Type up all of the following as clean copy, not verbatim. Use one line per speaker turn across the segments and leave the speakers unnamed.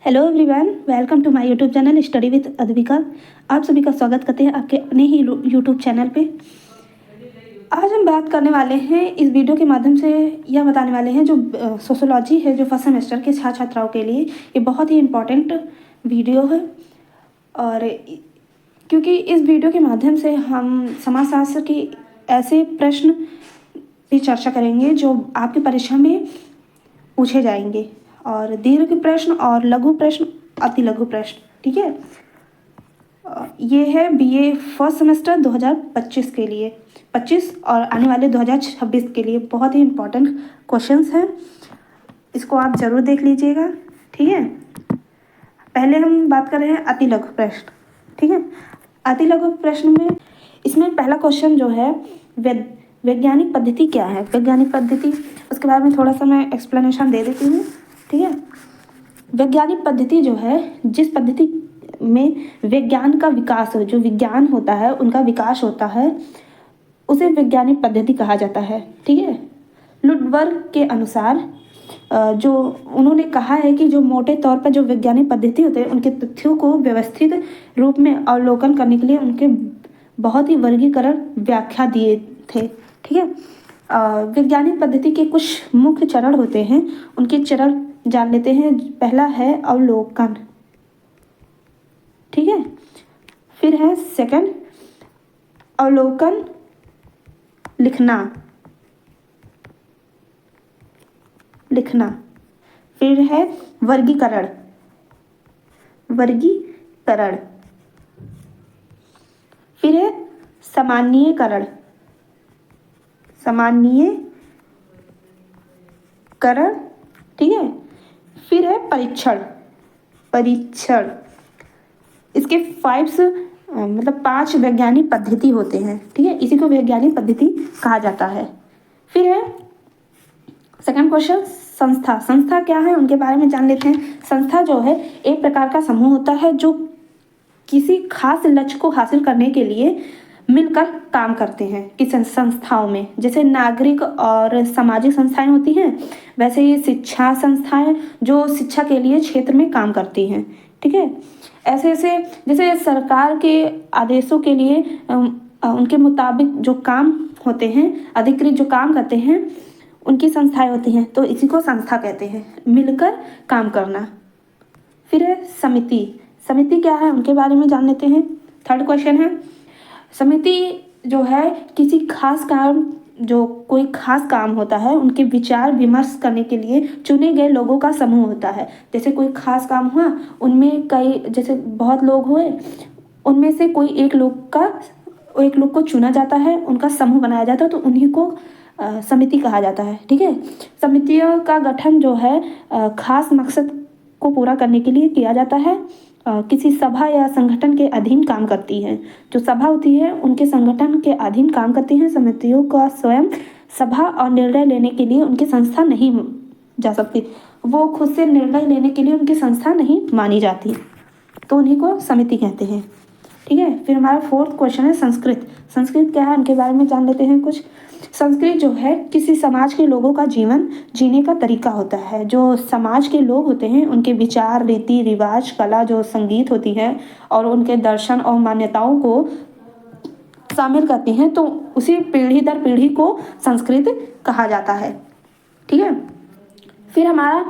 Hello everyone, welcome to my YouTube channel study with Advika. आप सभी का स्वागत करते हैं आपके अपने ही यूट्यूब चैनल पे। आज हम बात करने वाले हैं इस वीडियो के माध्यम से, यह बताने वाले हैं जो सोशोलॉजी है, जो फर्स्ट सेमेस्टर के छात्र छात्राओं के लिए ये बहुत ही इम्पॉर्टेंट वीडियो है। और क्योंकि इस वीडियो के माध्यम से हम समाजशास्त्र की ऐसे प्रश्न की चर्चा करेंगे जो आपकी परीक्षा में पूछे जाएंगे, और दीर्घ प्रश्न और लघु प्रश्न, अति लघु प्रश्न। ठीक है, ये है बीए फर्स्ट सेमेस्टर 2025 के लिए, 25 और आने वाले 2026 के लिए बहुत ही इम्पोर्टेंट क्वेश्चंस हैं। इसको आप ज़रूर देख लीजिएगा। ठीक है, पहले हम बात कर रहे हैं अति लघु प्रश्न। ठीक है, अति लघु प्रश्न में इसमें पहला क्वेश्चन जो है वैज्ञानिक पद्धति क्या है। वैज्ञानिक पद्धति, उसके बारे में थोड़ा सा मैं एक्सप्लेनेशन दे देती हूँ। ठीक है, वैज्ञानिक पद्धति जो है, जिस पद्धति में विज्ञान का विकास हो, जो विज्ञान होता है उनका विकास होता है, उसे वैज्ञानिक पद्धति कहा जाता है। ठीक है, लुडबर्ग के अनुसार जो उन्होंने कहा है कि जो मोटे तौर पर जो वैज्ञानिक पद्धति होते हैं उनके तथ्यों को व्यवस्थित रूप में अवलोकन करने के लिए उनके बहुत ही वर्गीकरण व्याख्या दिए थे। ठीक है, वैज्ञानिक पद्धति के कुछ मुख्य चरण होते हैं, उनके चरण जान लेते हैं। पहला है अवलोकन। ठीक है, फिर है सेकंड अवलोकन लिखना, फिर है वर्गीकरण, फिर है सामान्यीकरण, ठीक है, फिर है परीक्षण। इसके 5 वैज्ञानिक पद्धति होते हैं। ठीक है, इसी को वैज्ञानिक पद्धति कहा जाता है। फिर है सेकंड क्वेश्चन संस्था क्या है, उनके बारे में जान लेते हैं। संस्था जो है एक प्रकार का समूह होता है जो किसी खास लक्ष्य को हासिल करने के लिए मिलकर काम करते हैं। किसी संस्थाओं में जैसे नागरिक और सामाजिक संस्थाएं होती हैं, वैसे ये शिक्षा संस्थाएं जो शिक्षा के लिए क्षेत्र में काम करती हैं। ठीक है, ऐसे जैसे सरकार के आदेशों के लिए उनके मुताबिक जो काम होते हैं, अधिकृत जो काम करते हैं, उनकी संस्थाएं होती हैं, तो इसी को संस्था कहते हैं, मिलकर काम करना। फिर है समिति क्या है, उनके बारे में जान लेते हैं। थर्ड क्वेश्चन है समिति जो है किसी खास काम, जो कोई खास काम होता है, उनके विचार विमर्श करने के लिए चुने गए लोगों का समूह होता है। जैसे कोई खास काम हुआ, उनमें जैसे बहुत लोग हुए, उनमें से कोई एक लोग को चुना जाता है, उनका समूह बनाया जाता है, तो उन्हीं को समिति कहा जाता है। ठीक है, समितियों का गठन जो है खास मकसद को पूरा करने के लिए किया जाता है। किसी सभा या संगठन के अधीन काम करती है। जो सभा होती है उनके संगठन के अधीन काम करती हैं। समितियों का स्वयं सभा और निर्णय लेने के लिए उनकी संस्था नहीं जा सकती, वो खुद से निर्णय लेने के लिए उनकी संस्था नहीं मानी जाती, तो उन्हीं को समिति कहते हैं। ठीक है, फिर हमारा फोर्थ क्वेश्चन है संस्कृत क्या है, उनके बारे में जान लेते हैं कुछ। संस्कृत जो है किसी समाज के लोगों का जीवन जीने का तरीका होता है। जो समाज के लोग होते हैं उनके विचार, रीति रिवाज, कला, जो संगीत होती है, और उनके दर्शन और मान्यताओं को शामिल करती हैं, तो उसी पीढ़ी दर पीढ़ी को संस्कृत कहा जाता है। ठीक है, फिर हमारा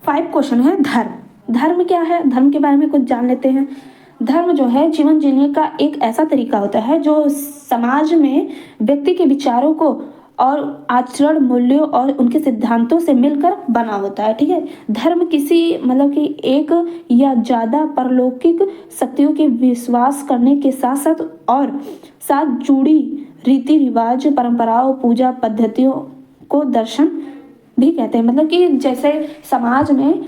5 क्वेश्चन है धर्म क्या है, धर्म के बारे में कुछ जान लेते हैं। धर्म जो है जीवन जीने का एक ऐसा तरीका होता है जो समाज में व्यक्ति के विचारों को और आचरण, मूल्यों और उनके सिद्धांतों से मिलकर बना होता है। ठीक है, धर्म किसी कि एक या ज़्यादा परलौकिक शक्तियों के विश्वास करने के साथ जुड़ी रीति रिवाज, परंपराओं, पूजा पद्धतियों को दर्शन भी कहते हैं। कि जैसे समाज में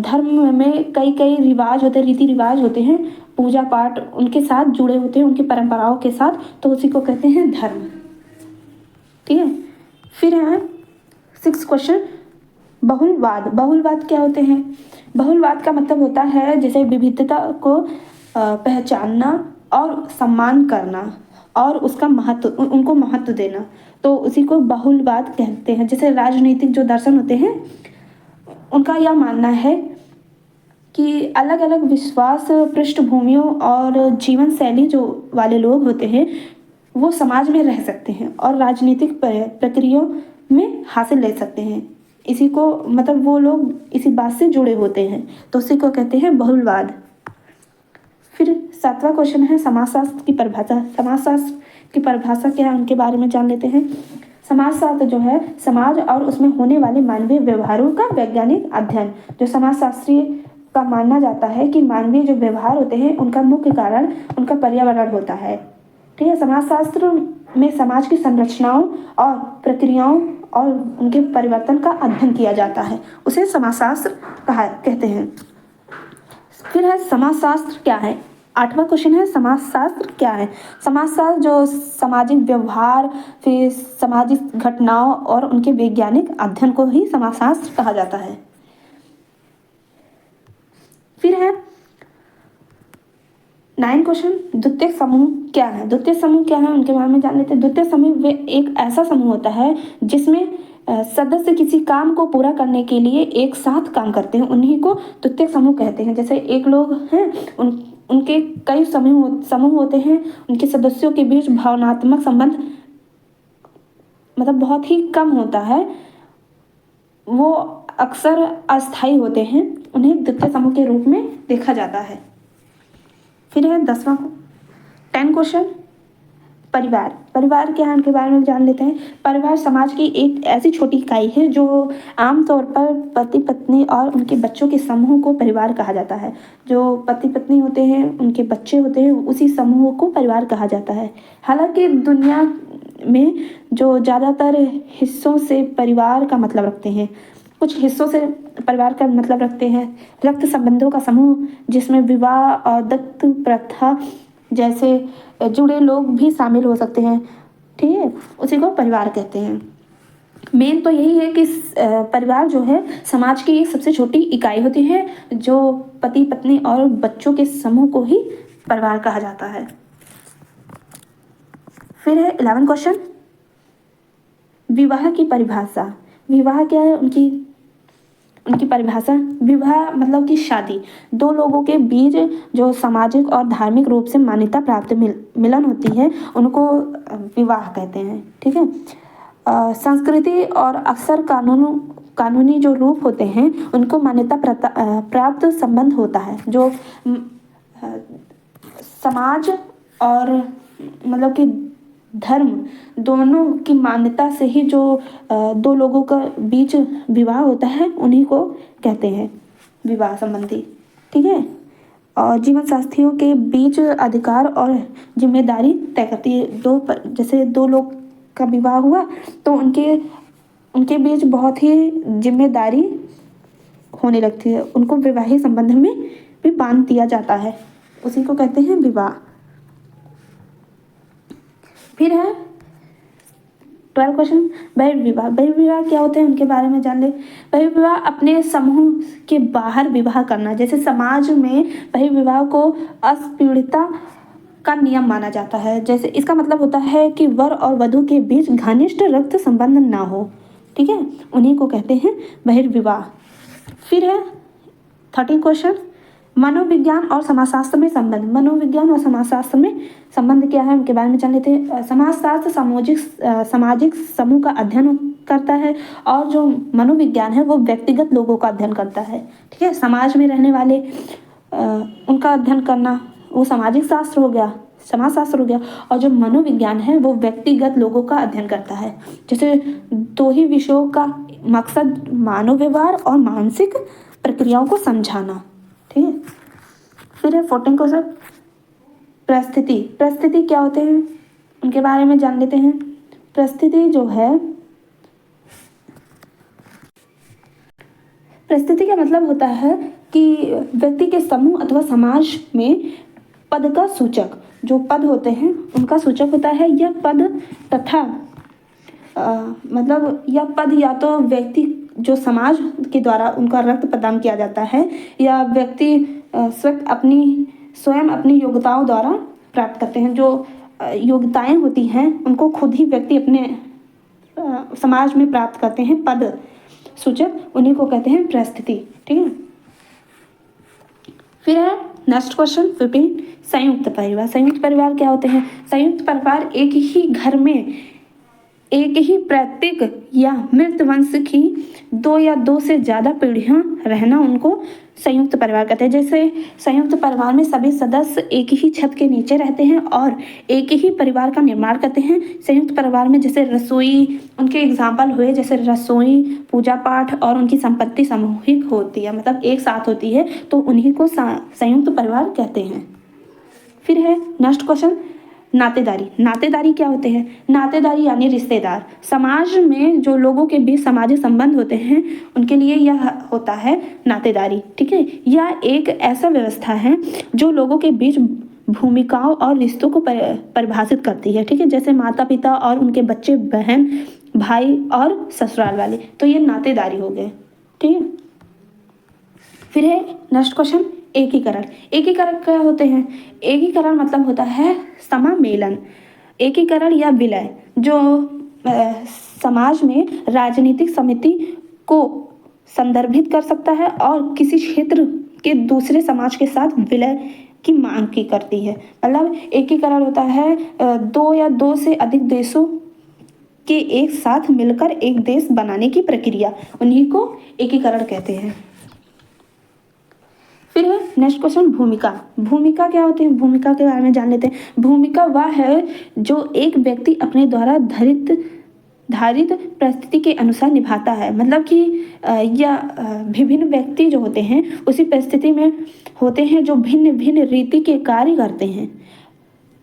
धर्म में कई रिवाज होते हैं, रीति रिवाज होते हैं, पूजा पाठ उनके साथ जुड़े होते हैं, उनकी परंपराओं के साथ, तो उसी को कहते हैं धर्म। ठीक है, फिर है 6 क्वेश्चन बहुलवाद क्या होते हैं। बहुलवाद का मतलब होता है जैसे विविधता को पहचानना और सम्मान करना और उसका उनको महत्व देना, तो उसी को बहुलवाद कहते हैं। जैसे राजनीतिक जो दर्शन होते हैं, उनका यह मानना है कि अलग अलग विश्वास पृष्ठभूमियों और जीवन शैली जो वाले लोग होते हैं वो समाज में रह सकते हैं और राजनीतिक प्रक्रियाओं में हासिल ले सकते हैं। इसी को मतलब वो लोग इसी बात से जुड़े होते हैं, तो उसी को कहते हैं बहुलवाद। फिर 7वां क्वेश्चन है समाजशास्त्र की परिभाषा। समाजशास्त्र की परिभाषा क्या है उनके बारे में जान लेते हैं। समाजशास्त्र जो है समाज और उसमें होने वाले मानवीय व्यवहारों का वैज्ञानिक अध्ययन। जो समाजशास्त्री का मानना जाता है कि मानवीय जो व्यवहार होते हैं उनका मुख्य कारण उनका पर्यावरण होता है। ठीक है, समाजशास्त्र में समाज की संरचनाओं और प्रक्रियाओं और उनके परिवर्तन का अध्ययन किया जाता है, उसे समाजशास्त्र कहते हैं। फिर है समाजशास्त्र क्या है। 8वां क्वेश्चन है समाजशास्त्र क्या है। समाजशास्त्र जो सामाजिक व्यवहार फिर सामाजिक घटनाओं और उनके वैज्ञानिक अध्ययन को ही समाजशास्त्र कहा जाता है। फिर है 9 क्वेश्चन द्वितीयक समूह क्या है। द्वितीयक समूह क्या है उनके बारे में जान लेते हैं। द्वितीयक समूह वे एक ऐसा समूह होता है जिसमें सदस्य किसी काम को पूरा करने के लिए एक साथ काम करते हैं, उन्हीं को द्वितीयक समूह कहते हैं। जैसे एक लोग हैं उनके कई समूह होते हैं, उनके सदस्यों के बीच भावनात्मक संबंध मतलब बहुत ही कम होता है, वो अक्सर अस्थायी होते हैं, उन्हें द्वितीय समूह के रूप में देखा जाता है। फिर है 10वां 10 क्वेश्चन परिवार। परिवार क्या है उनके बारे में जान लेते हैं। परिवार समाज की एक ऐसी छोटी इकाई है जो आमतौर पर पति पत्नी और उनके बच्चों के समूह को परिवार कहा जाता है। जो पति पत्नी होते हैं उनके बच्चे होते हैं उसी समूह को परिवार कहा जाता है। हालांकि दुनिया में जो ज़्यादातर हिस्सों से परिवार का मतलब रखते हैं, कुछ हिस्सों से परिवार का मतलब रखते हैं रक्त संबंधों का समूह जिसमें विवाह और दत्त प्रथा जैसे जुड़े लोग भी शामिल हो सकते हैं। ठीक है, उसी को परिवार कहते हैं। मेन तो यही है कि परिवार जो है समाज की एक सबसे छोटी इकाई होती है जो पति पत्नी और बच्चों के समूह को ही परिवार कहा जाता है। फिर है 11 क्वेश्चन विवाह की परिभाषा। विवाह क्या है उनकी परिभाषा। विवाह मतलब कि शादी, दो लोगों के बीच जो सामाजिक और धार्मिक रूप से मान्यता प्राप्त मिलन होती है उनको विवाह कहते हैं। ठीक है, संस्कृति और अक्सर कानूनी जो रूप होते हैं उनको मान्यता प्राप्त संबंध होता है जो समाज और मतलब कि धर्म दोनों की मान्यता से ही जो दो लोगों का बीच विवाह होता है उन्हीं को कहते हैं विवाह संबंधी। ठीक है, और जीवन साथियों के बीच अधिकार और जिम्मेदारी तय करती है। जैसे दो लोग का विवाह हुआ तो उनके बीच बहुत ही जिम्मेदारी होने लगती है, उनको वैवाहिक संबंध में भी बांध दिया जाता है, उसी को कहते हैं विवाह। फिर है 12 क्वेश्चन बहिर्विवाह। बहिर्विवाह क्या होते हैं उनके बारे में जान ले। बहिर्विवाह अपने समूह के बाहर विवाह करना। जैसे समाज में बहिर्विवाह को अस्पृश्यता का नियम माना जाता है। जैसे इसका मतलब होता है कि वर और वधु के बीच घनिष्ठ रक्त संबंध ना हो। ठीक है, उन्हीं को कहते हैं बहिर्विवाह। फिर है 13 क्वेश्चन मनोविज्ञान और समाजशास्त्र में संबंध। मनोविज्ञान और समाजशास्त्र में संबंध क्या है उनके बारे में जान लेते हैं। समाजशास्त्र सामाजिक समूह का अध्ययन करता है और जो मनोविज्ञान है वो व्यक्तिगत लोगों का अध्ययन करता है। ठीक है, समाज में रहने वाले उनका अध्ययन करना वो सामाजिक शास्त्र हो गया, समाजशास्त्र हो गया, और जो मनोविज्ञान है वो व्यक्तिगत लोगों का अध्ययन करता है। जैसे दो ही विषयों का मकसद मानव व्यवहार और मानसिक प्रक्रियाओं को समझाना। ठीक है, फिर है 14 क्वेश्चन परिस्थिति। परिस्थिति क्या होते हैं उनके बारे में जान लेते हैं। परिस्थिति जो है, परिस्थिति का मतलब होता है कि व्यक्ति के समूह अथवा समाज में पद का सूचक, जो पद होते हैं उनका सूचक होता है। यह पद तथा मतलब यह पद या तो व्यक्ति जो समाज के द्वारा उनका रक्त प्रदान किया जाता है या व्यक्ति स्वयं अपनी योग्यताओं द्वारा प्राप्त करते हैं। जो योग्यताएं होती हैं उनको खुद ही व्यक्ति अपने समाज में प्राप्त करते हैं। पद सूचक उन्हीं को कहते हैं परिस्थिति। ठीक है, फिर है नेक्स्ट क्वेश्चन 15, संयुक्त परिवार। संयुक्त परिवार क्या होते हैं? संयुक्त परिवार एक ही घर में एक ही पैतृक या मृत वंश की दो या दो से ज़्यादा पीढ़ियां रहना, उनको संयुक्त परिवार कहते हैं। जैसे संयुक्त परिवार में सभी सदस्य एक ही छत के नीचे रहते हैं और एक ही परिवार का निर्माण करते हैं। संयुक्त परिवार में जैसे रसोई, उनके एग्जाम्पल हुए जैसे रसोई, पूजा पाठ और उनकी संपत्ति सामूहिक होती है, मतलब एक साथ होती है, तो उन्हीं को संयुक्त परिवार कहते हैं। फिर है नेक्स्ट क्वेश्चन, नातेदारी। नातेदारी क्या होते हैं? नातेदारी यानी रिश्तेदार। समाज में जो लोगों के बीच सामाजिक संबंध होते हैं उनके लिए यह होता है नातेदारी, ठीक है। यह एक ऐसा व्यवस्था है जो लोगों के बीच भूमिकाओं और रिश्तों को परिभाषित करती है, ठीक है। जैसे माता पिता और उनके बच्चे, बहन भाई और ससुराल वाले, तो ये नातेदारी हो गए, ठीक है। फिर है नेक्स्ट क्वेश्चन, एकीकरण। एकीकरण क्या होते हैं? एकीकरण मतलब होता है समामेलन। एकीकरण या विलय जो समाज में राजनीतिक समिति को संदर्भित कर सकता है और किसी क्षेत्र के दूसरे समाज के साथ विलय की मांग की करती है। मतलब एकीकरण होता है दो या दो से अधिक देशों के एक साथ मिलकर एक देश बनाने की प्रक्रिया, उन्हीं को एकीकरण कहते हैं। फिर है नेक्स्ट क्वेश्चन, भूमिका। भूमिका क्या होती है? भूमिका के बारे में जान लेते हैं। भूमिका वह है जो एक व्यक्ति अपने द्वारा धारित परिस्थिति के अनुसार निभाता है। मतलब कि यह विभिन्न व्यक्ति जो होते हैं उसी परिस्थिति में होते हैं जो भिन्न भिन्न रीति के कार्य करते हैं।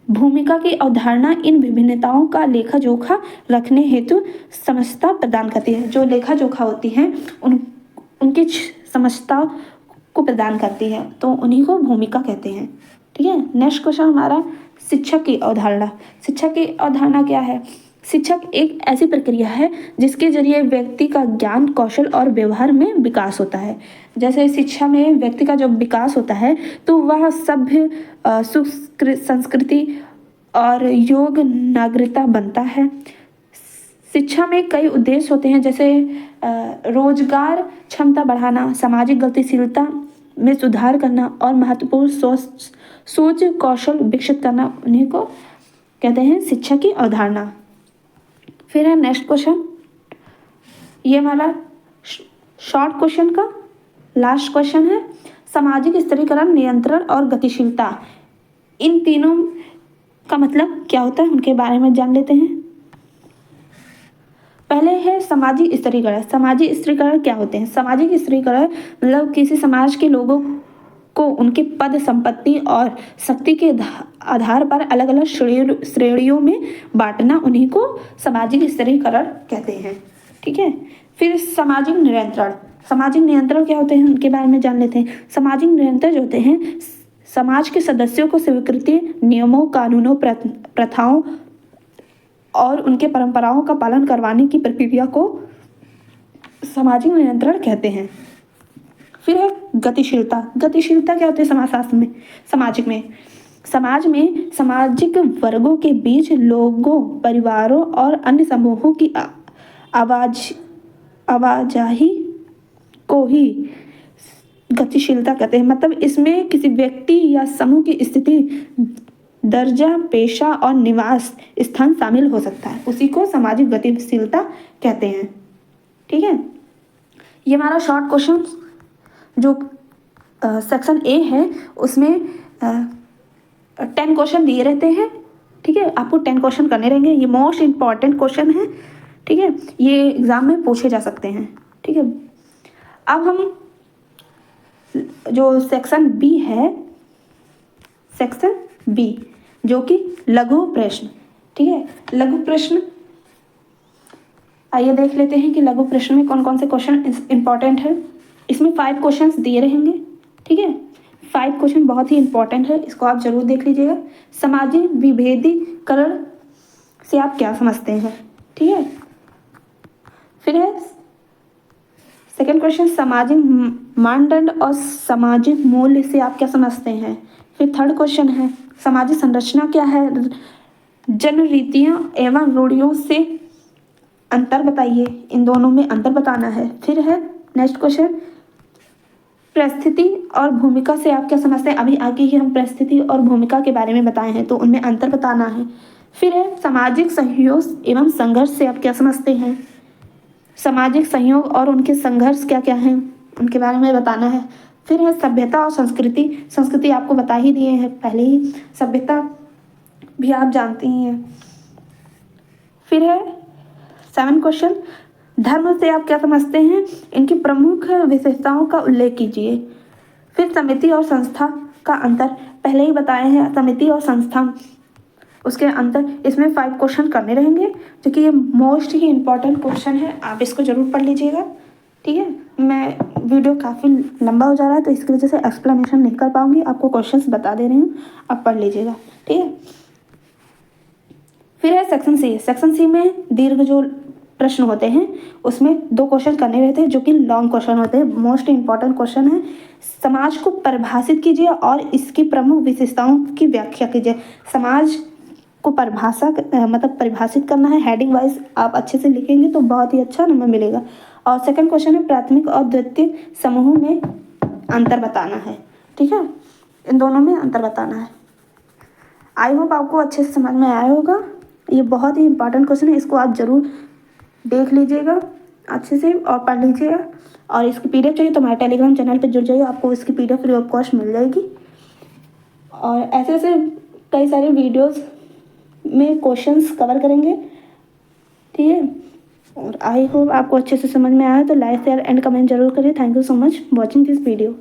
भूमिका की अवधारणा इन विभिन्नताओं का लेखा जोखा रखने हेतु समझता प्रदान करती है। जो लेखा जोखा होती है उनकी समझता को प्रदान करती है, तो उन्हीं को भूमिका कहते हैं, ठीक है। नेक्स्ट क्वेश्चन हमारा, शिक्षक की अवधारणा। शिक्षक की अवधारणा क्या है? शिक्षक एक ऐसी प्रक्रिया है जिसके जरिए व्यक्ति का ज्ञान, कौशल और व्यवहार में विकास होता है। जैसे शिक्षा में व्यक्ति का जब विकास होता है तो वह सभ्य, संस्कृति और योग नागरिकता बनता है। शिक्षा में कई उद्देश्य होते हैं, जैसे रोजगार क्षमता बढ़ाना, सामाजिक गतिशीलता में सुधार करना और महत्वपूर्ण सोच कौशल विकसित करना, उन्हीं को कहते हैं शिक्षा की अवधारणा। फिर है नेक्स्ट क्वेश्चन, ये हमारा शॉर्ट क्वेश्चन का लास्ट क्वेश्चन है, सामाजिक स्थिरीकरण, नियंत्रण और गतिशीलता। इन तीनों का मतलब क्या होता है उनके बारे में जान लेते हैं। पहले है सामाजिक स्थिरीकरण। सामाजिक स्थिरीकरण क्या होते हैं? सामाजिक स्थिरीकरण मतलब किसी समाज के लोगों को उनके पद, संपत्ति और शक्ति के आधार पर अलग अलग श्रेणियों में बांटना, उन्हीं को सामाजिक स्थिरीकरण कहते हैं, ठीक है। फिर सामाजिक नियंत्रण। सामाजिक नियंत्रण क्या होते हैं उनके बारे में जान लेते हैं। सामाजिक नियंत्रण जो होते हैं समाज के सदस्यों को स्वीकृति, नियमों, कानूनों, प्रथाओं और उनके परंपराओं का पालन करवाने की प्रक्रिया को सामाजिक नियंत्रण कहते हैं। फिर है गतिशीलता। गतिशीलता क्या होती है समाजशास्त्र में? समाज में सामाजिक वर्गों के बीच लोगों, परिवारों और अन्य समूहों की आवाजाही को ही गतिशीलता कहते हैं। मतलब इसमें किसी व्यक्ति या समूह की स्थिति, दर्जा, पेशा और निवास स्थान शामिल हो सकता है, उसी को सामाजिक गतिशीलता कहते हैं, ठीक है। ये हमारा शॉर्ट क्वेश्चन जो सेक्शन ए है उसमें 10 क्वेश्चन दिए रहते हैं, ठीक है। आपको 10 क्वेश्चन करने रहेंगे, ये मोस्ट इम्पॉर्टेंट क्वेश्चन है, ठीक है। ये एग्जाम में पूछे जा सकते हैं, ठीक है। अब हम जो सेक्शन बी है, सेक्शन बी जो कि लघु प्रश्न, ठीक है। लघु प्रश्न, आइए देख लेते हैं कि लघु प्रश्न में कौन कौन से क्वेश्चन इंपॉर्टेंट है। इसमें 5 क्वेश्चंस दिए रहेंगे, ठीक है। 5 क्वेश्चन बहुत ही इंपॉर्टेंट है, इसको आप जरूर देख लीजिएगा। सामाजिक विभेदीकरण से आप क्या समझते हैं, ठीक है। फिर है सेकंड क्वेश्चन, सामाजिक मानदंड और सामाजिक मूल्य से आप क्या समझते हैं। फिर थर्ड क्वेश्चन है, सामाजिक संरचना क्या है, जन रीतियाँ एवं रूढ़ियों से अंतर बताइए, इन दोनों में अंतर बताना है। फिर है नेक्स्ट क्वेश्चन, परिस्थिति और भूमिका से आप क्या समझते हैं? अभी आगे ही हम परिस्थिति और भूमिका के बारे में बताए हैं, तो उनमें अंतर बताना है। फिर है सामाजिक सहयोग एवं संघर्ष से आप क्या समझते हैं? सामाजिक सहयोग और उनके संघर्ष क्या क्या हैं, उनके बारे में बताना है। फिर है सभ्यता और संस्कृति। संस्कृति आपको बता ही दिए हैं पहले ही, सभ्यता भी आप जानती ही हैं। फिर है 7 क्वेश्चन, धर्म से आप क्या समझते हैं? इनकी प्रमुख विशेषताओं का उल्लेख कीजिए। फिर समिति और संस्था का अंतर पहले ही बताए हैं, समिति और संस्था उसके अंतर, इसमें 5 क्वेश्चन करने रहेंगे, जो कि ये मोस्ट ही इम्पॉर्टेंट क्वेश्चन है, आप इसको जरूर पढ़ लीजिएगा। ठीक है, मैं वीडियो काफ़ी लंबा हो जा रहा है तो इसकी वजह से एक्सप्लेनेशन नहीं कर पाऊंगी, आपको क्वेश्चंस बता दे रही हूँ, आप पढ़ लीजिएगा। ठीक है, फिर है सेक्शन सी। सेक्शन सी में दीर्घ जो प्रश्न होते हैं उसमें 2 क्वेश्चन करने रहते हैं, जो कि लॉन्ग क्वेश्चन होते हैं, मोस्ट इंपॉर्टेंट क्वेश्चन है। समाज को परिभाषित कीजिए और इसकी प्रमुख विशेषताओं की व्याख्या कीजिए। समाज को मतलब परिभाषित करना है, हेडिंग वाइज आप अच्छे से लिखेंगे तो बहुत ही अच्छा नंबर मिलेगा। और सेकंड क्वेश्चन है प्राथमिक और द्वितीयक समूह में अंतर बताना है। ठीक है, इन दोनों में अंतर बताना है। आई होप आपको अच्छे से समझ में आया होगा। ये बहुत ही इंपॉर्टेंट क्वेश्चन है, इसको आप जरूर देख लीजिएगा अच्छे से और पढ़ लीजिएगा। और इसकी पीडीएफ चाहिए तो हमारे टेलीग्राम चैनल पर जुड़ जाइए, आपको इसकी पीडीएफ फ्री ऑफ कॉस्ट मिल जाएगी। और ऐसे ऐसे कई सारे वीडियोस में क्वेश्चंस कवर करेंगे। ठीक है, और आई होप आपको अच्छे से समझ में आया, तो लाइक शेयर एंड कमेंट जरूर करिए। Thank you so much watching this video.